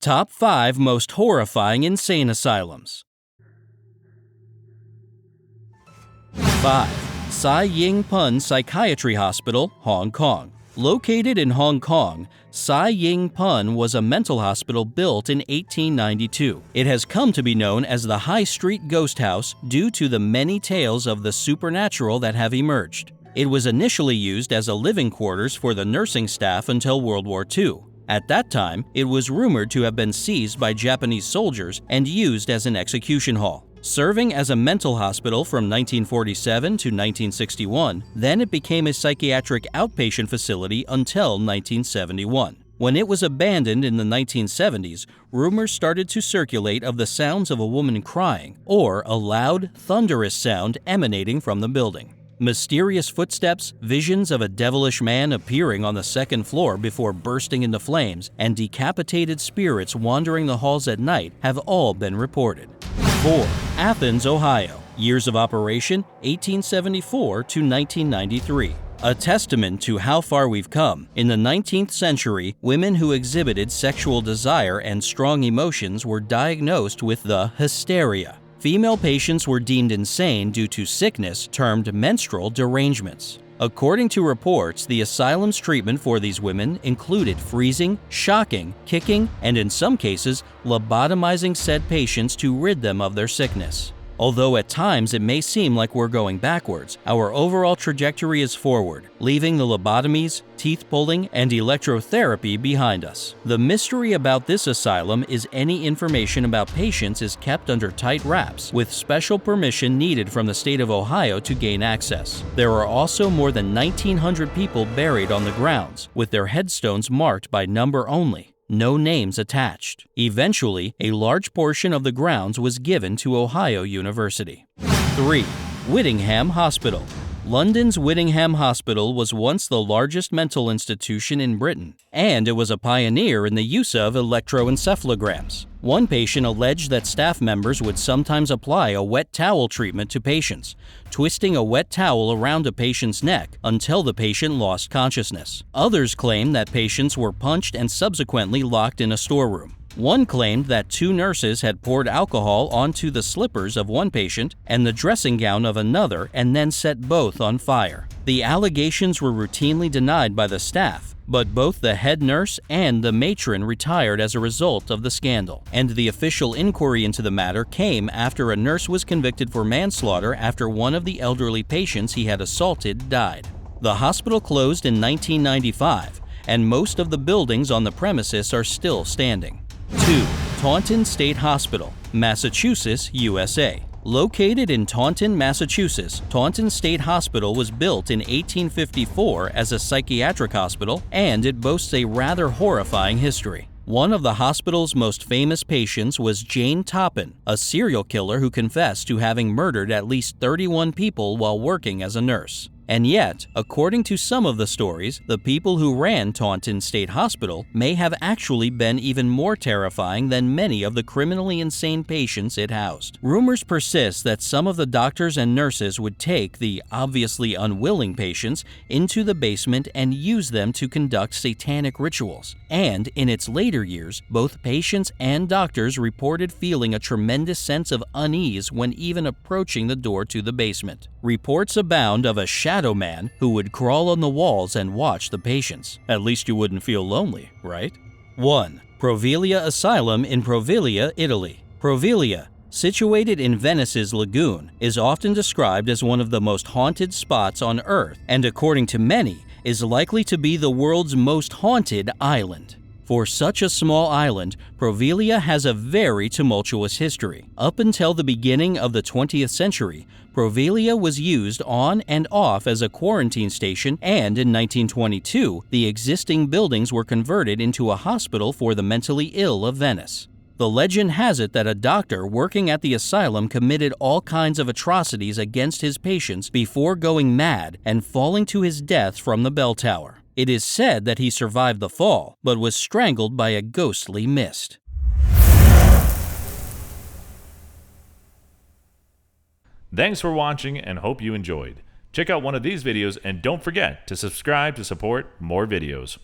Top 5 Most Horrifying Insane Asylums. 5. Sai Ying Pun Psychiatry Hospital, Hong Kong. Located in Hong Kong, Sai Ying Pun was a mental hospital built in 1892. It has come to be known as the High Street Ghost House due to the many tales of the supernatural that have emerged. It was initially used as a living quarters for the nursing staff until World War II. At that time, it was rumored to have been seized by Japanese soldiers and used as an execution hall. Serving as a mental hospital from 1947 to 1961, then it became a psychiatric outpatient facility until 1971. When it was abandoned in the 1970s, rumors started to circulate of the sounds of a woman crying, or a loud, thunderous sound emanating from the building. Mysterious footsteps, visions of a devilish man appearing on the second floor before bursting into flames, and decapitated spirits wandering the halls at night have all been reported. 4. Athens, Ohio. Years of operation, 1874 to 1993. A testament to how far we've come. In the 19th century, women who exhibited sexual desire and strong emotions were diagnosed with the hysteria. Female patients were deemed insane due to sickness termed menstrual derangements. According to reports, the asylum's treatment for these women included freezing, shocking, kicking, and in some cases, lobotomizing said patients to rid them of their sickness. Although at times it may seem like we're going backwards, our overall trajectory is forward, leaving the lobotomies, teeth pulling, and electrotherapy behind us. The mystery about this asylum is any information about patients is kept under tight wraps, with special permission needed from the state of Ohio to gain access. There are also more than 1,900 people buried on the grounds, with their headstones marked by number only. No names attached. Eventually, a large portion of the grounds was given to Ohio University. 3. Whittingham Hospital. London's Whittingham Hospital was once the largest mental institution in Britain, and it was a pioneer in the use of electroencephalograms. One patient alleged that staff members would sometimes apply a wet towel treatment to patients, twisting a wet towel around a patient's neck until the patient lost consciousness. Others claimed that patients were punched and subsequently locked in a storeroom. One claimed that 2 nurses had poured alcohol onto the slippers of one patient and the dressing gown of another and then set both on fire. The allegations were routinely denied by the staff, but both the head nurse and the matron retired as a result of the scandal, and the official inquiry into the matter came after a nurse was convicted for manslaughter after one of the elderly patients he had assaulted died. The hospital closed in 1995, and most of the buildings on the premises are still standing. 2. Taunton State Hospital, Massachusetts, USA. Located in Taunton, Massachusetts, Taunton State Hospital was built in 1854 as a psychiatric hospital, and it boasts a rather horrifying history. One of the hospital's most famous patients was Jane Taunton, a serial killer who confessed to having murdered at least 31 people while working as a nurse. And yet, according to some of the stories, the people who ran Taunton State Hospital may have actually been even more terrifying than many of the criminally insane patients it housed. Rumors persist that some of the doctors and nurses would take the obviously unwilling patients into the basement and use them to conduct satanic rituals. And in its later years, both patients and doctors reported feeling a tremendous sense of unease when even approaching the door to the basement. Reports abound of a shadow man who would crawl on the walls and watch the patients. At least you wouldn't feel lonely, right? 1. Poveglia Asylum in Poveglia, Italy. Poveglia, situated in Venice's lagoon, is often described as one of the most haunted spots on Earth, and according to many, is likely to be the world's most haunted island. For such a small island, Poveglia has a very tumultuous history. Up until the beginning of the 20th century, Poveglia was used on and off as a quarantine station, and in 1922, the existing buildings were converted into a hospital for the mentally ill of Venice. The legend has it that a doctor working at the asylum committed all kinds of atrocities against his patients before going mad and falling to his death from the bell tower. It is said that he survived the fall, but was strangled by a ghostly mist. Thanks for watching and hope you enjoyed. Check out one of these videos and don't forget to subscribe to support more videos.